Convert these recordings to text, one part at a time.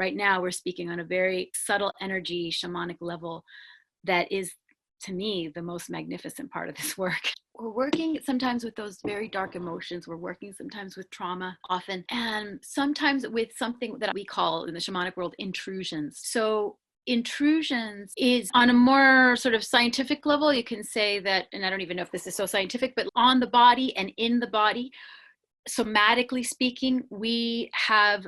right now we're speaking on a very subtle energy, shamanic level that is, to me, the most magnificent part of this work. We're working sometimes with those very dark emotions. We're working sometimes with trauma often, and sometimes with something that we call in the shamanic world intrusions. So intrusions is on a more sort of scientific level. You can say that, and I don't even know if this is so scientific, but on the body and in the body, somatically speaking, we have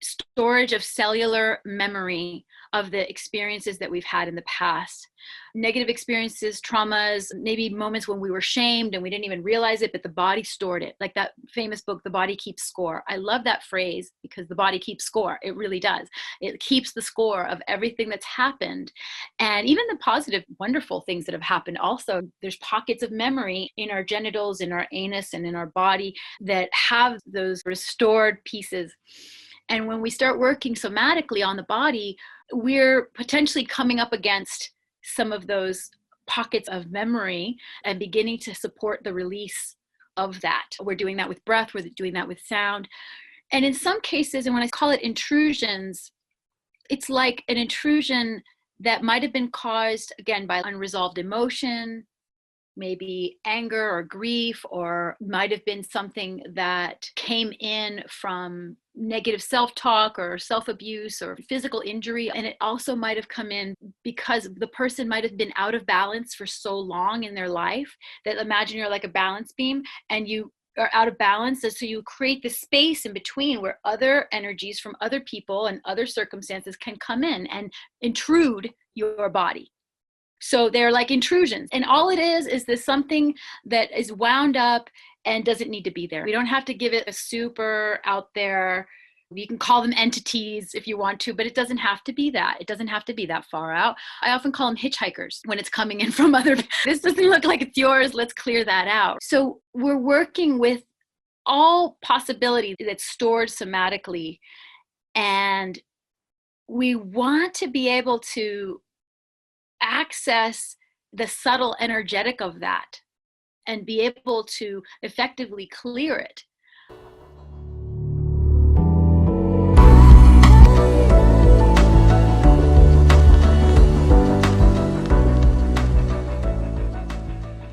storage of cellular memory of the experiences that we've had in the past. Negative experiences, traumas, maybe moments when we were shamed and we didn't even realize it, but the body stored it. Like that famous book, The Body Keeps Score. I love that phrase because the body keeps score. It really does. It keeps the score of everything that's happened. And even the positive, wonderful things that have happened also. There's pockets of memory in our genitals, in our anus, and in our body that have those restored pieces. And when we start working somatically on the body, we're potentially coming up against some of those pockets of memory and beginning to support the release of that. We're doing that with breath, we're doing that with sound. And in some cases, and when I call it intrusions, it's like an intrusion that might have been caused, again, by unresolved emotion, maybe anger or grief, or might have been something that came in from negative self-talk or self-abuse or physical injury. And it also might have come in because the person might have been out of balance for so long in their life that, imagine you're like a balance beam and you are out of balance. And so you create this space in between where other energies from other people and other circumstances can come in and intrude your body. So they're like intrusions. And all it is this something that is wound up and doesn't need to be there. We don't have to give it a super out there. You can call them entities if you want to, but it doesn't have to be that. It doesn't have to be that far out. I often call them hitchhikers when it's coming in from other, this doesn't look like it's yours, let's clear that out. So we're working with all possibility that's stored somatically. And we want to be able to access the subtle energetic of that and be able to effectively clear it